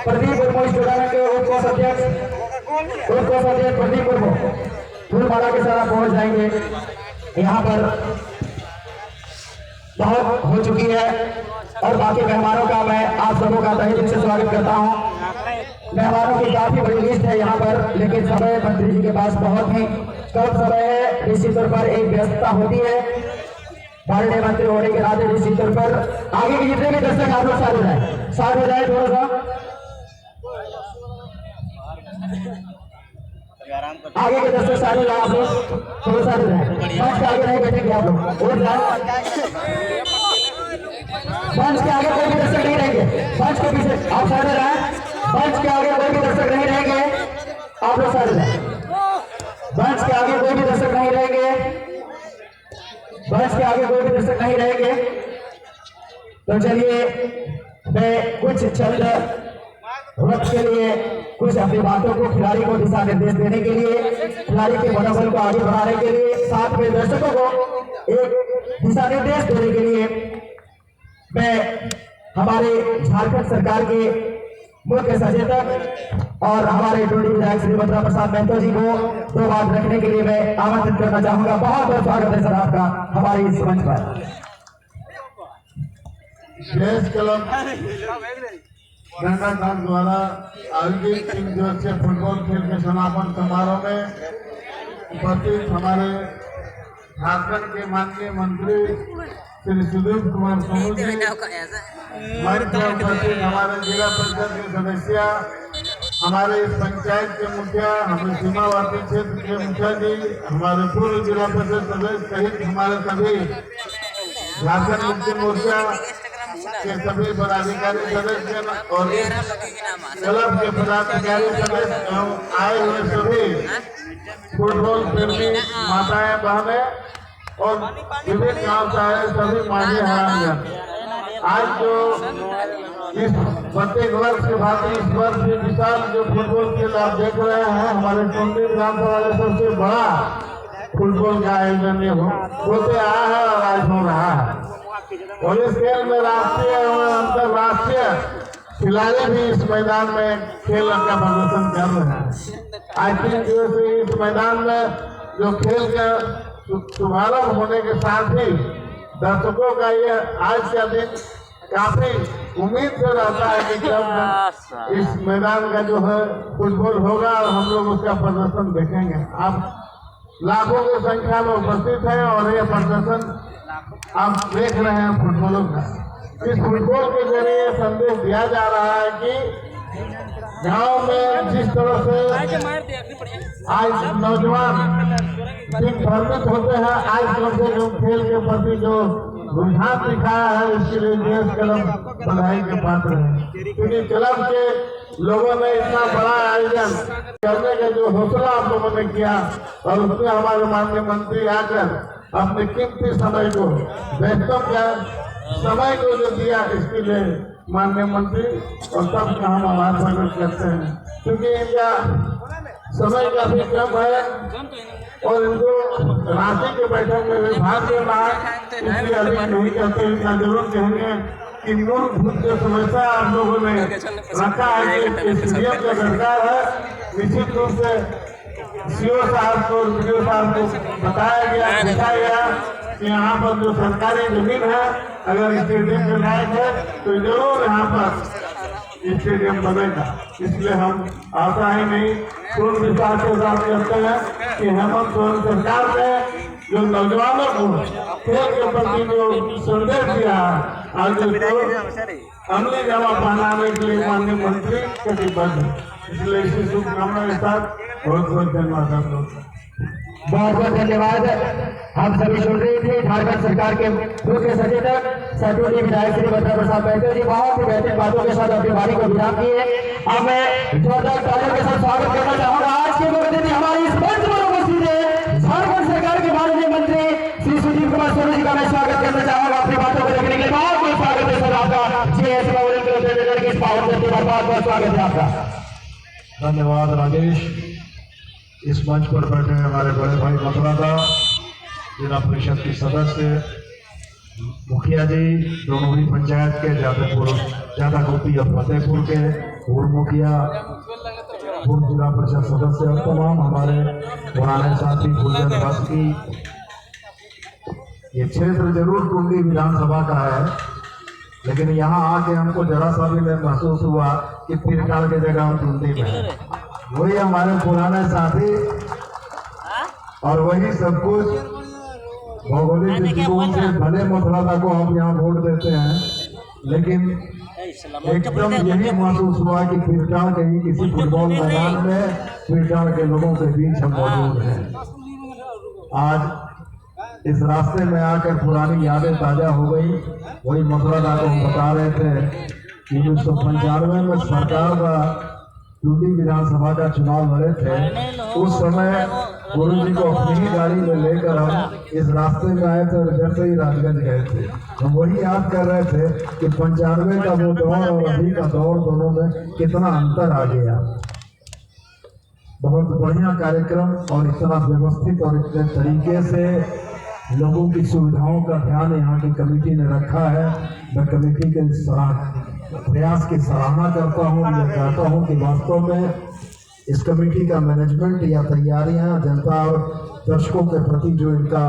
प्रदीप मुर्मू इस टूर्नामेंट के उप कोषाध्यक्ष प्रदीप मुर्मू फूलमाला के साथ पहुंच जाएंगे। यहाँ पर बहुत हो चुकी है और बाकी मेहमानों का मैं आप सबों का तहे दिल से स्वागत करता हूँ। मेहमानों की काफी बड़ी लिस्ट है यहाँ पर, लेकिन समय मंत्री जी के पास बहुत ही कम समय है। निश्चित तौर पर एक व्यस्तता होती है माननीय मंत्री होने के नाते। निश्चित तौर पर आगे के जितने भी दर्शक आप लोग साथ हो जाए थोड़ा सा आगे के दर्शक सारे लोग आप लोग थोड़ा सा मंच के आगे नहीं बैठेंगे आप लोग। मंच के आगे कोई भी दर्शक नहीं रहेंगे, मंच के पीछे आप सारे रहें। मंच के आगे कोई भी दर्शक नहीं रहेंगे, आप लोग सारे रहें। मंच के आगे कोई भी दर्शक नहीं रहेंगे, मंच के आगे कोई भी दर्शक नहीं रहेंगे। तो चलिए मैं कुछ चंद वक्त के लिए कुछ अपनी बातों को खिलाड़ी को दिशा निर्देश देने के लिए, खिलाड़ी के मनोबल को आगे बढ़ाने के लिए, साथ में दर्शकों को एक दिशा निर्देश देने के लिए मैं हमारे झारखंड सरकार के मुख्य सचेतक और हमारे टोली विधायक श्री भद्रा प्रसाद महतो जी को दो बात रखने के लिए मैं आमंत्रित करना चाहूंगा। बहुत बहुत स्वागत है सर आपका हमारे इस मंच पर। गंगा घाट द्वारा आयोजित 3 दिवसीय फुटबॉल खेल के समापन समारोह में उपस्थित हमारे झारखंड के माननीय मंत्री श्री सुदीप कुमार सोनू जी, मंच पर उपस्थित हमारे जिला परिषद के सदस्य, हमारे इस पंचायत के मुखिया, हमारे सीमावर्ती क्षेत्र के मुखिया जी, हमारे पूर्व जिला परिषद सदस्य सहित हमारे सभी झारखंड मुक्ति मोर्चा के सभी पदाधिकारी सदस्य और क्लब के पदाधिकारी सदस्य एवं आए हुए सभी फुटबॉल प्रेमी माताएं बहनें और विभिन्न गांव से आए सभी मांझे हरामजन, आज जो इस प्रत्येक वर्ष के बाद इस वर्ष भी विशाल जो फुटबॉल खेल आप देख रहे हैं, हमारे टोंडी विधानसभा में सबसे बड़ा फुटबॉल का आयोजन होते आया है और आज हो रहा है। और इस खेल में राष्ट्रीय एवं अंतर्राष्ट्रीय खिलाड़ी भी इस मैदान में खेल का प्रदर्शन कर रहे हैं। आज 3 दिवसीय इस मैदान में जो खेल का शुभारंभ होने के साथ ही दर्शकों का ये आज का दिन काफी उम्मीद से रहता है कि जब इस मैदान का जो है फुटबॉल होगा और हम लोग उसका प्रदर्शन देखेंगे। आप लाखों की संख्या में उपस्थित हैं और ये प्रदर्शन आप देख रहे हैं फुटबॉलों का। इस फुटबॉल के जरिए संदेश दिया जा रहा है कि गांव में जिस तरह से आज नौजवान भ्रमित होते हैं, आज कम से कम खेल के प्रति जो रुझान दिखाया है इसके लिए देश क्लब बधाई के पात्र है। क्योंकि क्लब के लोगों ने इतना बड़ा आयोजन करने का जो हौसला आप लोगों ने किया और उसमें हमारे माननीय मंत्री आकर अपने कीमती समय को व्यस्तम का समय को जो दिया, इसके लिए माननीय मंत्री और सबका हम आभार प्रकट करते हैं। क्योंकि इनका समय काफी कम है और इनको राशि के बैठक में भी भाग लेना है, इसलिए अभी नहीं कहते। इतना जरूर कहेंगे कि मूलभूत जो समस्या आप लोगों ने रखा है कि स्टेडियम का दरकार है, निश्चित रूप से सीओ साहब को वीडियो साहब को बताया गया, दिखाया गया कि यहाँ पर जो सरकारी जमीन है अगर स्टेडियम के लायक है तो जरूर यहाँ पर स्टेडियम बनेगा। इसलिए हम आशा ही नहीं पूर्ण विश्वास के साथ करते हैं कि हेमंत सोरेन सरकार ने जो नौजवानों को खेल के प्रति जो संदेश दिया आज अमली जमा बनाने के लिए माननीय मंत्री कटिबद्ध है। इसलिए इसी शुभकामना के साथ बहुत बहुत धन्यवाद आप लोग। बहुत बहुत धन्यवाद। हम सभी सुन रहे थे झारखंड सरकार के मुख्य सचेतक सैटोली विधायक श्री भद्रा प्रसाद महतो जी बहुत ही बेहतरीन बातों के साथ अपनी वाणी को विराम दिए। अब मैं जोरदार तालियों के साथ स्वागत करना चाहूंगा। आज के मुख्य अतिथि हमारी इस मंच पर उपस्थित है झारखंड सरकार के माननीय मंत्री श्री सुदीप कुमार सोनू जी का मैं स्वागत करना चाहूंगा अपनी बातों को रखने के लिए। बहुत बहुत स्वागत है सर आपका। जी इस पावन धरती पर बहुत बहुत स्वागत है आपका। धन्यवाद राजेश। इस मंच पर बैठे हमारे बड़े भाई मथुरा, जिला परिषद के सदस्य, मुखिया जी, दोनों ही पंचायत के जादवपुर, जादा गोपी और फतेहपुर के पूर्व मुखिया, पूर्व जिला परिषद सदस्य और तमाम हमारे पुराने साथी फूलचंद बस्ती। ये क्षेत्र जरूर टुंडी विधानसभा का है, लेकिन यहाँ आके हमको जरा सा भी महसूस हुआ कि पिरकाल की जगह हम टुंडी में हैं। वही हमारे पुराने साथी और वही सब कुछ भौगोलिक दृष्टिकोण से भले मथुरा को हम यहाँ वोट देते हैं, लेकिन एकदम यही महसूस हुआ कि पिरटाड़ कहीं किसी फुटबॉल मैदान में पिरटाड़ के लोगों के बीच हम मौजूद हैं। आज इस रास्ते में आकर पुरानी यादें ताजा हो गई। वही मथुरा को हम बता रहे थे कि 1995 में सरकार का टुंडी विधानसभा का चुनाव लड़े थे। उस समय गुरु जी को अपनी ही गाड़ी में लेकर हम इस रास्ते में आए थे और इधर से ही राजगंज गए थे। हम वही याद कर रहे थे कि 95 का वो दौर और अभी का दौर दोनों में कितना अंतर आ गया। बहुत बढ़िया कार्यक्रम और इतना व्यवस्थित और इतने तरीके से लोगों की सुविधाओं का ध्यान यहाँ की कमेटी ने रखा है। मैं कमेटी के प्रयास की सराहना करता हूँ। मैं चाहता हूँ कि वास्तव में इस कमेटी का मैनेजमेंट या तैयारियां जनता और दर्शकों के प्रति जो इनका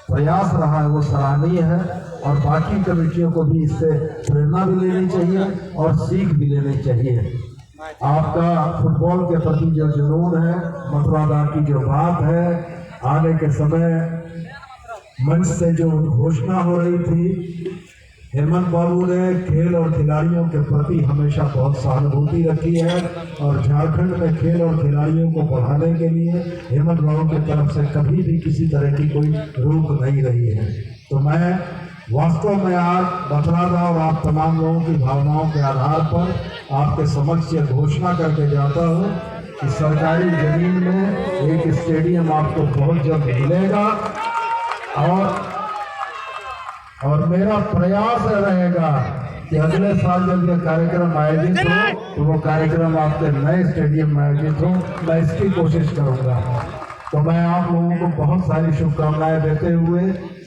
प्रयास रहा है वो सराहनीय है, और बाकी कमेटियों को भी इससे प्रेरणा भी लेनी चाहिए और सीख भी लेनी चाहिए। आपका फुटबॉल के प्रति जो जुनून है, मथुरा की जो बात है, आने के समय मंच से जो घोषणा हो रही थी, हेमंत बाबू ने खेल और खिलाड़ियों के प्रति हमेशा बहुत सहानुभूति रखी है और झारखंड में खेल और खिलाड़ियों को बढ़ाने के लिए हेमंत बाबू की तरफ से कभी भी किसी तरह की कोई रोक नहीं रही है। तो मैं वास्तव में आज मथुरा और आप तमाम लोगों की भावनाओं के आधार पर आपके समक्ष ये घोषणा करके जाता हूँ कि सरकारी जमीन में एक स्टेडियम आपको बहुत जल्द मिलेगा, और मेरा प्रयास रहेगा कि अगले साल जब यह कार्यक्रम आयोजित हो तो वो कार्यक्रम आपके नए स्टेडियम में आयोजित हो। मैं इसकी कोशिश करूंगा। तो मैं आप लोगों को बहुत सारी शुभकामनाएं देते हुए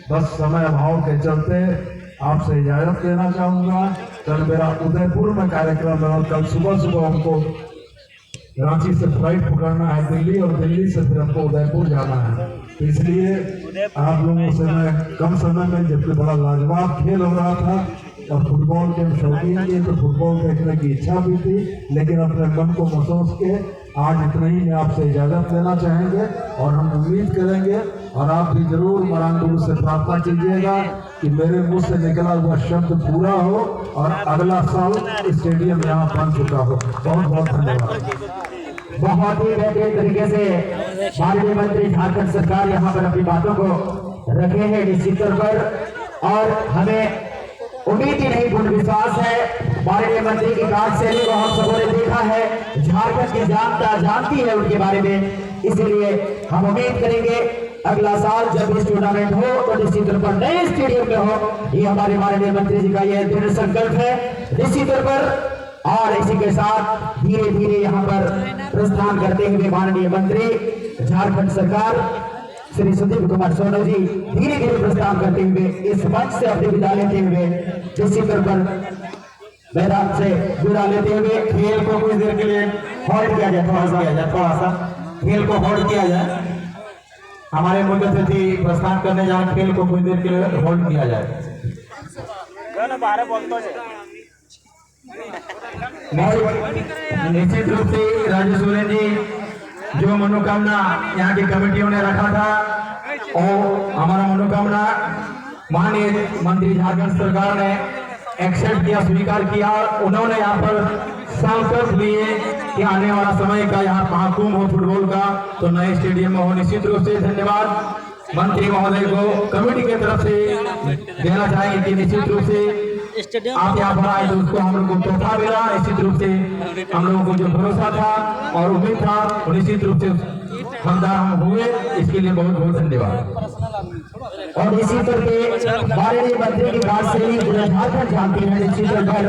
बस समय अभाव के चलते आपसे इजाजत लेना चाहूँगा। कल मेरा उदयपुर में कार्यक्रम है और कल सुबह सुबह हमको रांची से फ्लाइट पकड़ना है दिल्ली, और दिल्ली से फिर हमको उदयपुर जाना है। तो इसलिए आप लोगों से मैं कम समय में, जबकि बड़ा लाजवाब खेल हो रहा था और फुटबॉल के शौकीन थे तो फुटबॉल देखने की इच्छा भी थी, लेकिन अपने मन को महसूस के आज इतना ही मैं आपसे इजाज़त लेना चाहेंगे। और हम उम्मीद करेंगे और आप भी जरूर मरान गुरु से प्रार्थना कीजिएगा कि मेरे मुंह से निकला हुआ शब्द पूरा हो और अगला साल स्टेडियम यहाँ बन चुका हो। बहुत बहुत धन्यवाद। बहुत ही बेहतरीन तरीके से माननीय मंत्री झारखंड सरकार यहाँ पर अपनी बातों को रखे हैं निश्चित तौर पर, और हमें उम्मीद ही नहीं पूर्ण विश्वास है माननीय मंत्री की कार्यशैली को हम सबों ने देखा है, झारखंड की जनता जानती है उनके बारे में। इसलिए हम उम्मीद करेंगे अगला साल जब इस टूर्नामेंट हो तो निश्चित तौर पर नए स्टेडियम में हो। ये हमारे माननीय मंत्री जी का यह दृढ़ संकल्प है निश्चित तौर पर। और इसी के साथ धीरे धीरे यहाँ पर प्रस्थान करते हुए माननीय मंत्री झारखंड सरकार श्री सुदीप कुमार सोनू जी धीरे धीरे प्रस्थान करते हुए इस मंच से अपनी विदा लेते हुए इसी तौर पर मैदान से विदा लेते हुए खेल को कुछ देर के लिए होल्ड किया जाए, थोड़ा सा खेल को होल्ड किया जाए। हमारे मुख्य अतिथि प्रस्थान करने जाए, खेल को कुछ देर के लिए होल्ड किया जाए। निश्चित रूप से राजू सोरेन जी जो मनोकामना यहाँ की कमेटियों ने रखा था, और हमारा मनोकामना माननीय मंत्री झारखंड सरकार ने एक्सेप्ट किया, स्वीकार किया। उन्होंने यहाँ पर संकल्प लिए कि आने वाला समय का यहाँ महाकुंभ हो फुटबॉल का, तो नए स्टेडियम में हो। निश्चित रूप से धन्यवाद मंत्री महोदय को कमेटी की तरफ से देना चाहेंगे कि निश्चित रूप से आप यहाँ पर आए तो उसको हम लोग को तोहफा मिला। निश्चित रूप से हम लोगों को जो भरोसा था और उम्मीद था वो निश्चित रूप से हमदार हम हुए, इसके लिए बहुत बहुत धन्यवाद। और इसी तरह के माननीय मंत्री की बात से ही पूरा झारखंड जानती है। निश्चित तौर पर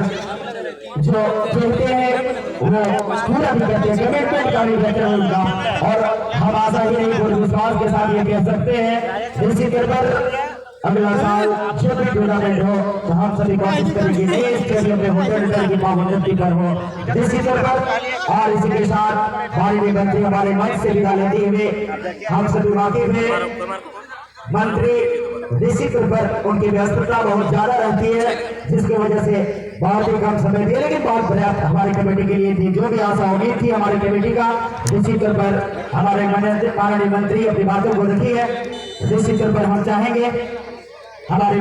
जो कहते हैं वो पूरा भी कहते हैं, कमिटमेंट का भी कहते हैं उनका, और हम आशा ही नहीं पूरे विश्वास के साथ ये कह सकते हैं निश्चित तौर पर अगला साल जब भी टूर्नामेंट हो तो हम सभी कोशिश करेंगे नए स्टेडियम में होटल की पाबंदी पर हो जिसकी तरफ। और इसी के साथ हमारे मंत्री हमारे मंच से विदा लेते हुए हम सभी वाकिफ हैं मंत्री निश्चित तौर पर उनकी व्यस्तता बहुत ज्यादा रहती है जिसकी वजह से बहुत ही कम समय दिया, लेकिन बहुत पर्याप्त हमारी कमेटी के लिए थी। जो भी आशा उम्मीद थी हमारी कमेटी का निश्चित तौर पर हमारे माननीय मंत्री अपनी बातों को रखी है। निश्चित तौर पर हम चाहेंगे हमारे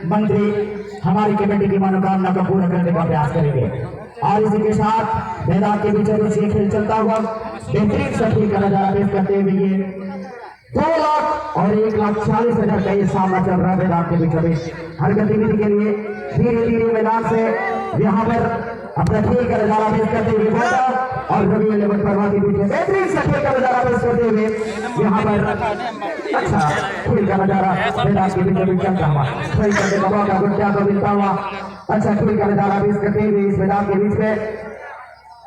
मंत्री हमारी कमेटी की मनोकामना को पूरा करने का प्रयास करेंगे। और इसी के साथ मैदान के बीचों बीच ये खेल चलता हुआ बेहतरीन शक्ति का नजारा पेश करते हुए ये 2 लाख और 1,40,000 का ये सामना चल रहा है मैदान के बीचों बीच। हर गतिविधि के लिए धीरे धीरे मैदान से यहाँ पर अपना खेल का नजारा पेश करते हुए गोटा और रवि 11 परवा के बीच बेहतरीन से खेल का नजारा पेश करते हुए यहाँ पर अच्छा खेल का नजारा मैदान के बीचों बीच चलता हुआ सही करने का मौका गुट्टा को मिलता हुआ अच्छा खेल का नजारा पेश करते हुए इस मैदान के बीच में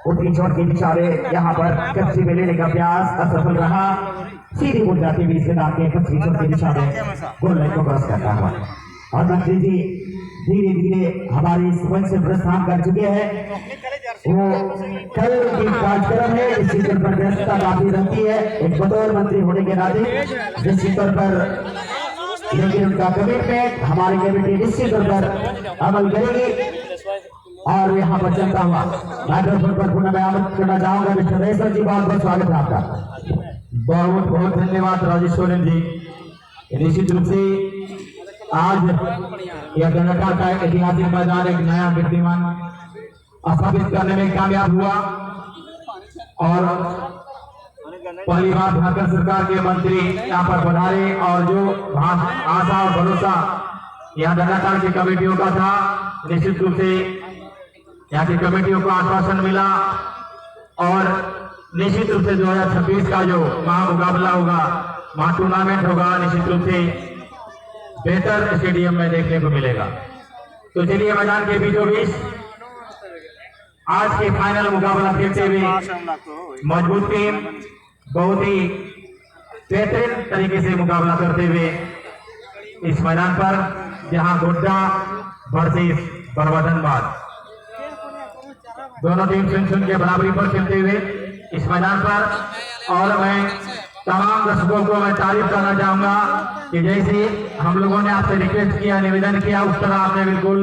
उनकी चोट के इशारे यहाँ पर कच्ची में लेने का प्रयास असफल रहा। सीधी उठ जाती हुई इस मैदान के कच्ची चोट के इशारे गोल लाइन को क्रॉस करता हुआ और मंत्री जी धीरे धीरे हमारी इस मंच से प्रस्थान कर चुके हैं। वो कल की कार्यक्रम है इसी तौर पर व्यस्तता काफी रहती है एक बतौर मंत्री होने के नाते निश्चित तौर पर, लेकिन उनका कमिटमेंट हमारी कमेटी निश्चित तौर पर अमल करेगी। और यहाँ पर चलता हुआ माइक्रोफोन पर पुनः मैं आमंत्रित करना चाहूंगा मिस्टर रेशर जी, बहुत बहुत स्वागत है आपका। बहुत बहुत धन्यवाद राजेश सोरेन जी। निश्चित रूप से आज यह गणका का ऐतिहासिक मैदान एक नया कीर्तिमान स्थापित करने में कामयाब हुआ और पहली बार झारखंड सरकार के मंत्री यहाँ पर पधारे और जो आशा और भरोसा यहाँ गणका की कमेटियों का था, निश्चित रूप से यहाँ की कमेटियों को आश्वासन मिला और निश्चित रूप से 2026 का जो महामुकाबला होगा, महा टूर्नामेंट होगा, निश्चित रूप से बेहतर स्टेडियम में देखने को मिलेगा। तो चलिए मैदान के बीचों बीच आज के फाइनल मुकाबला खेलते हुए मजबूत टीम बहुत ही बेहतरीन तरीके से मुकाबला करते हुए इस मैदान पर जहां गोड्डा वर्सेस बरवाधनबाद दोनों टीम चुन के बराबरी पर खेलते हुए इस मैदान पर। और मैं तमाम दर्शकों को मैं तारीफ करना चाहूंगा कि जैसे हम लोगों ने आपसे रिक्वेस्ट किया, निवेदन किया, उस तरह आपने बिल्कुल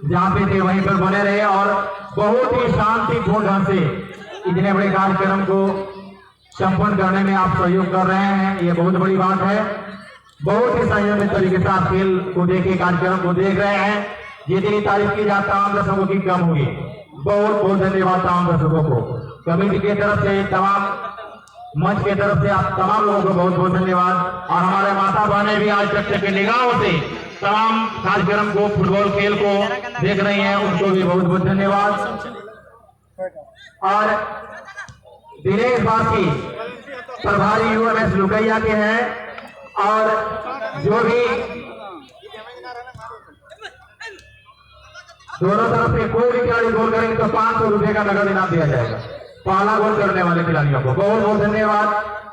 जहाँ पे थे वहीं पर बने रहे और बहुत ही शांतिपूर्ण ढंग से इतने बड़े कार्यक्रम को संपन्न करने में आप सहयोग कर रहे हैं, ये बहुत बड़ी बात है। बहुत ही संयमित तरीके से आप खेल को देखे, कार्यक्रम को देख रहे हैं। जितनी तारीफ की जाए तमाम दर्शकों की कम होगी। बहुत बहुत धन्यवाद तमाम दर्शकों को, कमेटी की तरफ से, तमाम मंच की तरफ से आप तमाम लोगों को बहुत बहुत धन्यवाद। और हमारे माता बहनें भी आज तक के निगाहों से तमाम कार्यक्रम को, फुटबॉल खेल को देख रही हैं, उनको भी बहुत बहुत धन्यवाद। और दिनेश बासी प्रभारी यूएमएस लुकैया के हैं और जो भी दोनों तरफ से कोई भी खिलाड़ी गोल करेंगे तो 500 रुपए का नगद इनाम दिया जाएगा पहला गोल करने वाले खिलाड़ियों को। बहुत बहुत धन्यवाद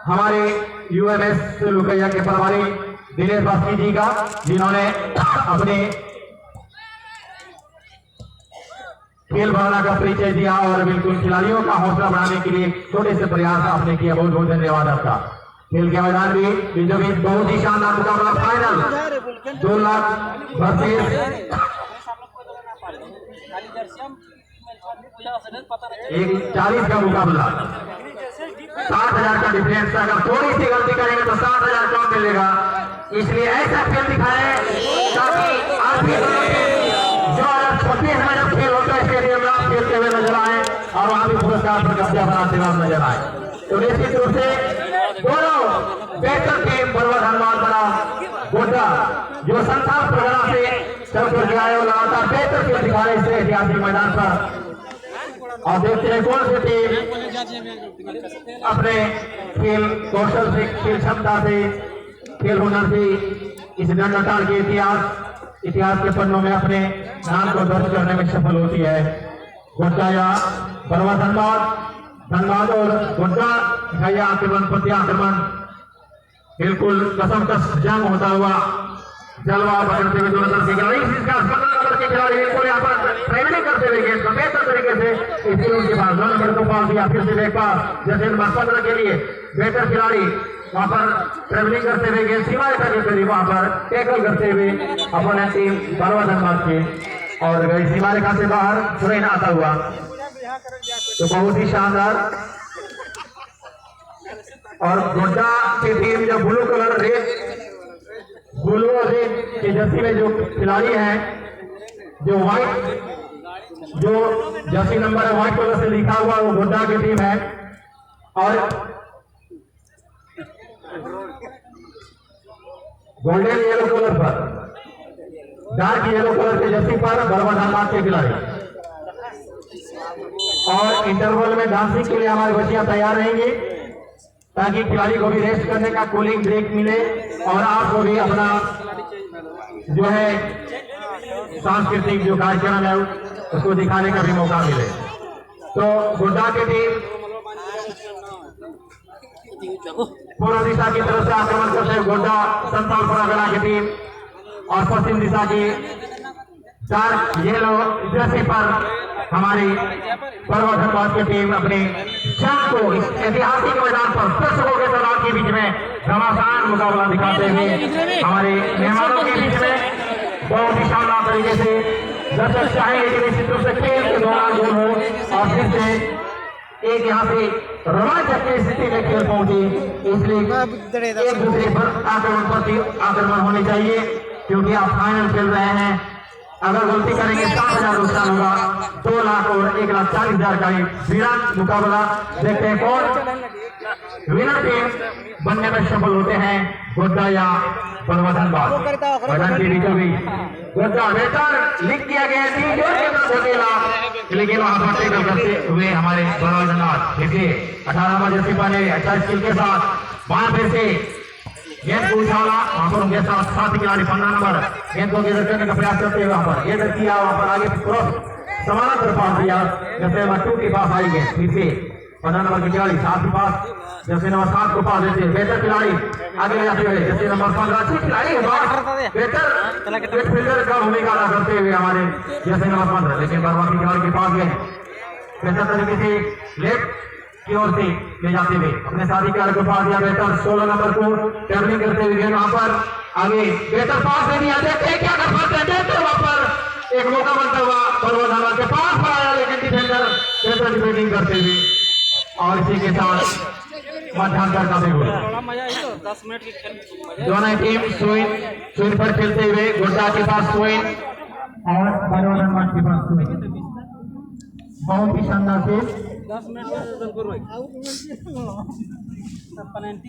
हमारे यूएमएस लुकैया के प्रभारी दिनेश बास्की जी का, जिन्होंने अपने खेल भावना का परिचय दिया और बिल्कुल खिलाड़ियों का हौसला बढ़ाने के लिए छोटे से प्रयास आपने किया। बहुत बहुत धन्यवाद आपका। खेल के मैदान भी बीचों बीच बहुत ही शानदार मुकाबला, फाइनल 2 लाख वर्सेस 40 का मुकाबला, 60,000 का डिफरेंस। अगर थोड़ी सी गलती करेंगे तो 60,000 कम मिलेगा, इसलिए ऐसा खेल दिखाएं ताकि आप भी 2026 में जब खेल होता है स्टेडियम में आप खेलते हुए नजर आए और वहां भी पुरस्कार पर कब्जा बनाते हुए नजर आए। तो निश्चित रूप से दोनों बेहतर टीम बरवाधनबाद बना गोड्डा जो संसार प्रगड़ा से चलकर गया है, लगातार बेहतर खेल दिखा रहे इस ऐतिहासिक मैदान पर। और देखते हैं कौन सी टीम अपने खेल कौशल से, खेल क्षमता से, खेल हुनर से इस दंडताल के इतिहास के पन्नों में अपने नाम को दर्ज करने में सफल होती है। गोड्डा या धनबाद और गोड्डा आक्रमण प्रति आक्रमण बिल्कुल कसमकस जंग होता हुआ जलवा बदलते हुए दोनों तरफ से खिलाड़ी इसका 15 नंबर के खिलाड़ी को यहाँ पर ट्रेवलिंग करते हुए गेंद को बेहतर तरीके से इसके उनके पास 2 नंबर को पास दिया। फिर से एक पास जैसे नंबर 15 के लिए बेहतर खिलाड़ी वहां पर ट्रेवलिंग करते हुए गेंद सीमा रेखा के करीब वहां पर टैकल करते हुए अपने टीम बरवा धनबाद के और गई सीमा रेखा से बाहर सुरैन आता हुआ। तो बहुत ही शानदार। और गोड्डा की टीम जो ब्लू कलर ब्लू और रेड के जर्सी में जो खिलाड़ी हैं, जो व्हाइट जो जर्सी नंबर है व्हाइट कलर से लिखा हुआ वो गोड्डा की टीम है। और गोल्डन येलो कलर पर डार्क येलो कलर के जर्सी पर बरवा धनबाद के खिलाड़ी। और इंटरवल में डांसिंग के लिए हमारी बच्चियां तैयार रहेंगी ताकि खिलाड़ी को भी रेस्ट करने का कूलिंग ब्रेक मिले और आपको भी अपना जो है सांस्कृतिक जो कार्यक्रम है उसको दिखाने का भी मौका मिले। तो गोड्डा की टीम पूर्व दिशा की तरफ से आक्रमण करते हुए गोड्डा संतालपुरा गढ़ा की टीम और पश्चिम दिशा की डार्क येलो जर्सी पर हमारी बरवा धनबाद की टीम अपनी जंग को इस ऐतिहासिक मैदान पर दर्शकों के तादाद के बीच में घमासान मुकाबला दिखाते हुए हमारे मेहमानों के बीच में बहुत ही शानदार तरीके से दर्शक चाहेंगे कि निश्चित रूप से खेल के दौरान गोल हो और फिर से एक यहाँ से रोमांचक की स्थिति में खेल पहुंचे, इसलिए एक दूसरे पर आक्रमण होने चाहिए क्योंकि आप फाइनल खेल रहे हैं। अगर गलती करेंगे 7,000 नुकसान होगा, 2 लाख और 1,40,000 का विराट मुकाबला। देखते हैं कौन विनर टीम बनने में सफल होते हैं, गोड्डा या बरवा धनबाद। मैदान के बीचों बीच गोड्डा बेहतर लिख किया गया थी लेकिन वहां पर टैकल करते हुए हमारे बरवा धनबाद देखिए 18 नंबर जर्सी पहने अच्छा स्किल के साथ वहां फिर से गेंद को उछाला वहां पर उनके साथ साथी खिलाड़ी 15 नंबर गेंद को गेंद करने का प्रयास करते हुए वहां पर गेंद किया वहां पर आगे क्रॉस समानांतर पास दिया जैसे नंबर 2 के पास आई गेंद फिर से 15 नंबर के खिलाड़ी 7 के पास जैसे नंबर 7 को पास देते बेहतर खिलाड़ी आगे जाते हुए जैसे नंबर 15 अच्छे खिलाड़ी के बाद बेहतर मिडफील्डर का भूमिका अदा करते हुए हमारे जैसे नंबर 15 लेकिन बरवा के खिलाड़ी के पास गेंद बेहतर तरीके से लेफ्ट की ओर से ले जाते हुए अपने साथी खिलाड़ी को पास दिया बेहतर 16 नंबर को टैकलिंग करते हुए वहां पर आगे बेहतर पास दे दिया। देखते क्या कर पाते हैं, देखते वहां पर एक मौका बनता हुआ बरवा धनबाद के पास पर आया लेकिन डिफेंडर बेहतर डिफेंडिंग करते हुए और इसी के साथ मध्यांतर का भी गोल। दोनों टीम स्विंग पर खेलते हुए गोड्डा के पास स्विंग और बरवा धनबाद के पास स्विंग बहुत ही शानदार से 10 मिनट